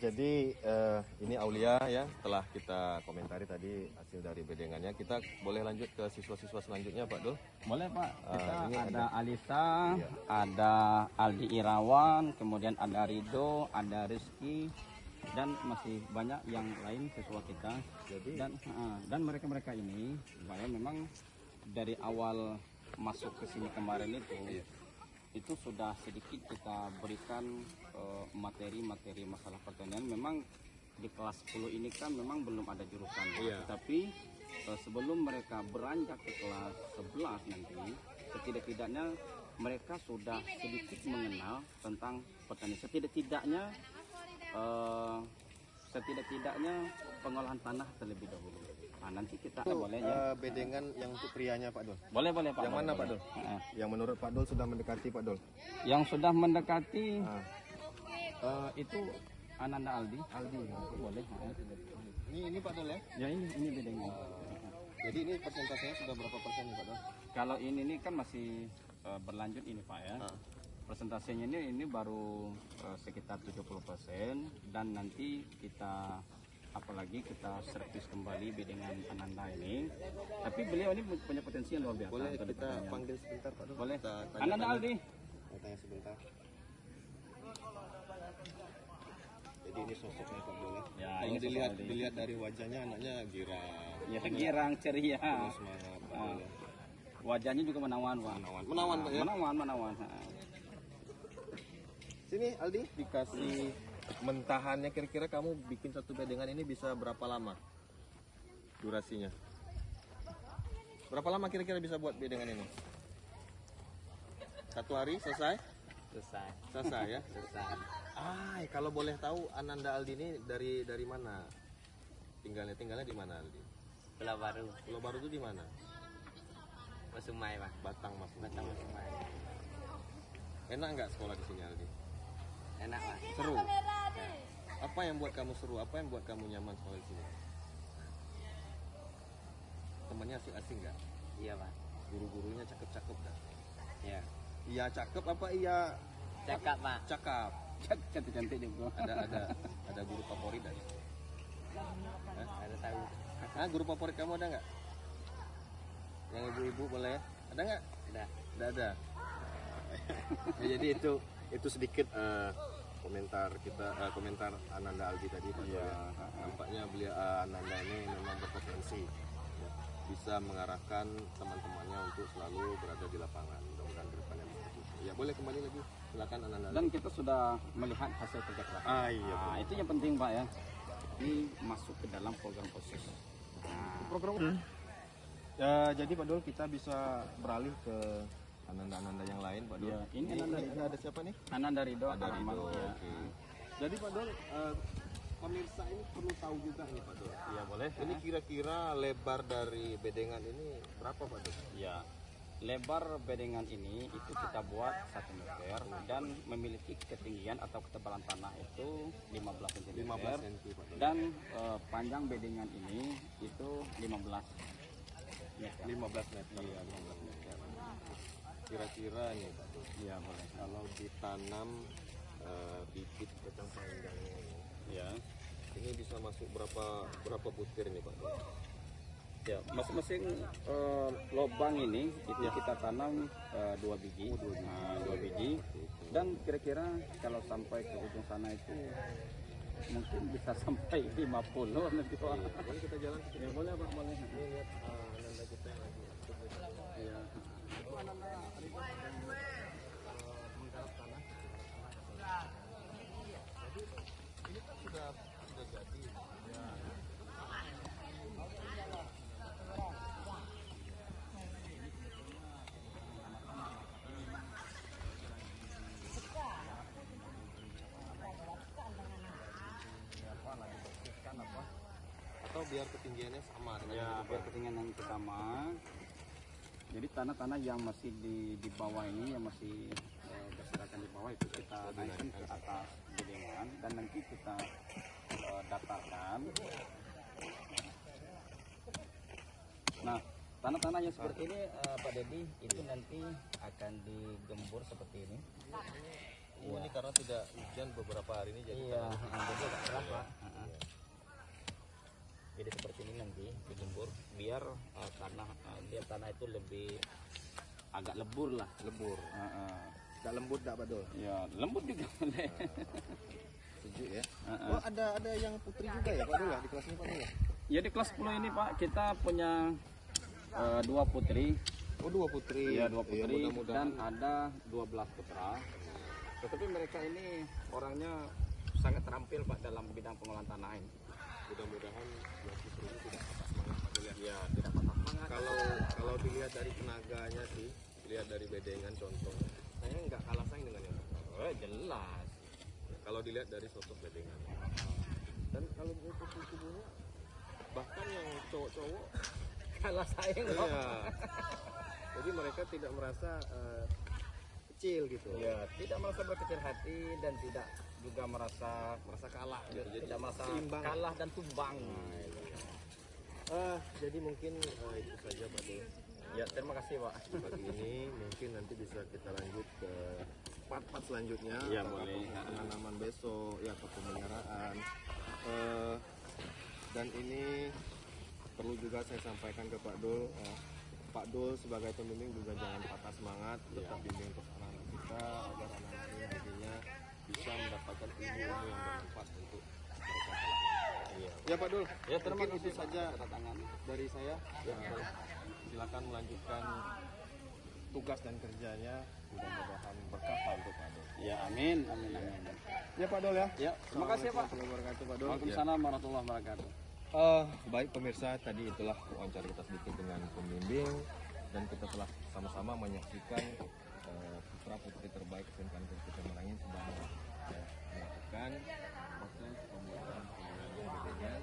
Jadi ini Aulia ya, telah kita komentari tadi hasil dari bedengannya. Kita boleh lanjut ke siswa-siswa selanjutnya Pak Dul? Boleh Pak, kita ini ada Alisa, iya. ada Aldi Irawan, kemudian ada Rido, ada Rizky, dan masih banyak yang lain siswa kita. Jadi Dan mereka-mereka ini, Pak ya, memang dari awal masuk ke sini kemarin itu sudah sedikit kita berikan materi-materi masalah pertanian. Memang di kelas 10 ini kan memang belum ada jurusan, tapi sebelum mereka beranjak ke kelas 11 nanti, setidak-tidaknya mereka sudah sedikit mengenal tentang pertanian. Setidak-tidaknya pengolahan tanah terlebih dahulu. Nah, nanti kita boleh ya. bedengan yang untuk prianya Pak Dul? Boleh Pak. Yang mana Pak Dul? Yang menurut Pak Dul sudah mendekati Pak Dul? Yang sudah mendekati itu Ananda Aldi boleh. Ini Pak Dul ya? Ya ini bedengan. Jadi ini persentasenya sudah berapa persen nih Pak Dul? Kalau ini kan masih berlanjut ini Pak ya. Persentasenya ini baru sekitar 70%, dan nanti kita apalagi kita servis kembali bedengan Ananda ini. Tapi beliau ini punya potensi yang luar biasa. Boleh kita panggil sebentar Pak Dul? Boleh. Ananda Aldi. Kita tanya sebentar. Jadi ini sosoknya Pak Dul ya. Kalau dilihat dari wajahnya anaknya girang. Ya, girang, ceria. Semangat Pak Dul ya. Wajahnya juga menawan, Pak. Menawan Pak ya? Menawan. Sini Aldi, dikasih mentahannya, kira-kira kamu bikin satu bedengan ini bisa berapa lama durasinya? Berapa lama kira-kira bisa buat bedengan ini? 1 hari selesai? Selesai ya? Selesai. Kalau boleh tahu Ananda Aldi ini dari mana? Tinggalnya di mana Aldi? Pulau Baru. Pulau Baru itu di mana? Masumai Pak. Batang Masumai. Masumai. Enak nggak sekolah di sini Aldi? Enak Pak. Seru. Apa yang buat kamu seru? Apa yang buat kamu nyaman sekolah di sini? Temannya asing-asing nggak? Iya Pak. Guru-gurunya cakep-cakep nggak? Iya. Iya cakep apa iya Cakap Pak. cakep? Cantik-cantik juga. Ada guru favorit ada? Ada tahu. Guru favorit kamu ada nggak? Yang ibu-ibu boleh? Ada nggak? Ada. Ya, jadi itu sedikit komentar Ananda Aldi tadi Pak. Nampaknya beliau Ananda ini memang berpotensi ya, bisa mengarahkan teman-temannya untuk selalu berada di lapangan. Mudah-mudahan ke depannya begitu. Ya boleh kembali lagi, silakan Ananda Aldi. Dan kita sudah melihat hasil kerja keras. Itu yang penting Pak ya. Ini masuk ke dalam program khusus. Program. Jadi Pak Dul, kita bisa beralih ke Ananda yang lain Pak Dul. Ya, ini ada siapa nih? Ananda Rido. Ada Rido. Ya. Oke. Jadi Pak Dul, pemirsa ini perlu tahu juga nih Pak Dul. Iya boleh. Ini kira-kira lebar dari bedengan ini berapa Pak Dul? Ya, lebar bedengan ini itu kita buat 1 meter dan memiliki ketinggian atau ketebalan tanah itu 15 cm. 15 cm Pak Dul. Dan panjang bedengan ini itu 15 meter. 15 meter. Iya, 15 meter. Kira-kira nih Pak Dul. Iya boleh. Kalau ditanam bibit kacang panjangnya ini, Ya. ini bisa masuk berapa butir nih Pak Dul? Ya, masing-masing lubang ini itu kita tanam 2 biji. 2 biji. Dan kira-kira kalau sampai ke ujung sana itu mungkin bisa sampai 50 nanti Pak. Boleh kita jalan? Ya, boleh Pak, boleh. Ini lihat Ananda kita yang lagi aktif di sini. Ya. Itu Ananda menggarap tanah. Jadi ini kan sudah jadi. Ya. Atau biar ketinggiannya sama dengan Ya, biar ketinggian yang sama. Jadi tanah-tanah yang masih di bawah ini, yang masih berserakan di bawah itu kita naikkan ke atas bedengan dan nanti kita datarkan Tanah-tanah yang seperti ini Pak Dedi itu nanti akan digembur seperti ini. Oh, ini karena tidak hujan beberapa hari ini jadi Iya, jadi agak keras Pak. Jadi seperti ini nanti digembur biar tanah itu lebih agak lebur lah. lebur. Tidak lembut tidak Pak Dul? Ya lembut juga boleh. Sejuk ya. Oh ada yang putri juga ya Pak Dul ya di kelas ini Pak Dul ya? Ya di kelas 10 ini Pak kita punya 2 putri. Oh 2 putri. Ya 2 putri mudah-mudahan. dan ada 12 putra. Tetapi mereka ini orangnya sangat terampil Pak dalam bidang pengolahan tanah ini. Mudah-mudahan yang putri ini tidak patah semangat Pak Dul ya. Ya tidak patah semangat. Kalau dilihat dari tenaganya sih, dilihat dari bedengan contoh, saya nggak kalah saing dengan yang Oh, jelas. kalau dilihat dari sosok bedengan. Dan kalau dari tubuhnya, bahkan yang cowok-cowok Kalah saing iya. loh. Jadi mereka tidak merasa kecil gitu. Ya, tidak merasa berkecil hati dan tidak juga merasa Kalah gitu. Jadi tidak merasa seimbang. kalah dan tumbang. Jadi mungkin itu saja Pak Dul. Ya, terima kasih Pak. Pagi ini mungkin nanti bisa kita lanjut ke part-part selanjutnya. Iya, Apakah boleh. penanaman besok, ya ke pemeliharaan. Dan ini perlu juga saya sampaikan ke Pak Dul. Pak Dul sebagai pembimbing juga jangan patah semangat, tetap bimbing untuk anak-anak kita agar anak-anak ini nantinya bisa mendapatkan ilmu-ilmu yang bermanfaat untuk mereka kelak. Ya Pak Dul, Ya, terima mungkin kasih itu saja kedatangan. dari saya. Silakan melanjutkan tugas dan kerjanya, mudah-mudahan berkah Pak untuk Pak Dul. Ya, amin, amin, amin. Ya Pak Dul ya. Ya, terima kasih Pak. Assalamualaikum warahmatullahi wabarakatuh Pak Dul. Waalaikumsalam warahmatullahi wabarakatuh. Baik pemirsa, tadi itulah wawancara kita sedikit dengan pembimbing dan kita telah sama-sama menyaksikan putra putri terbaik SMK Negeri Kecamatan sedang melakukan proses pembuatan pemilihan bedengan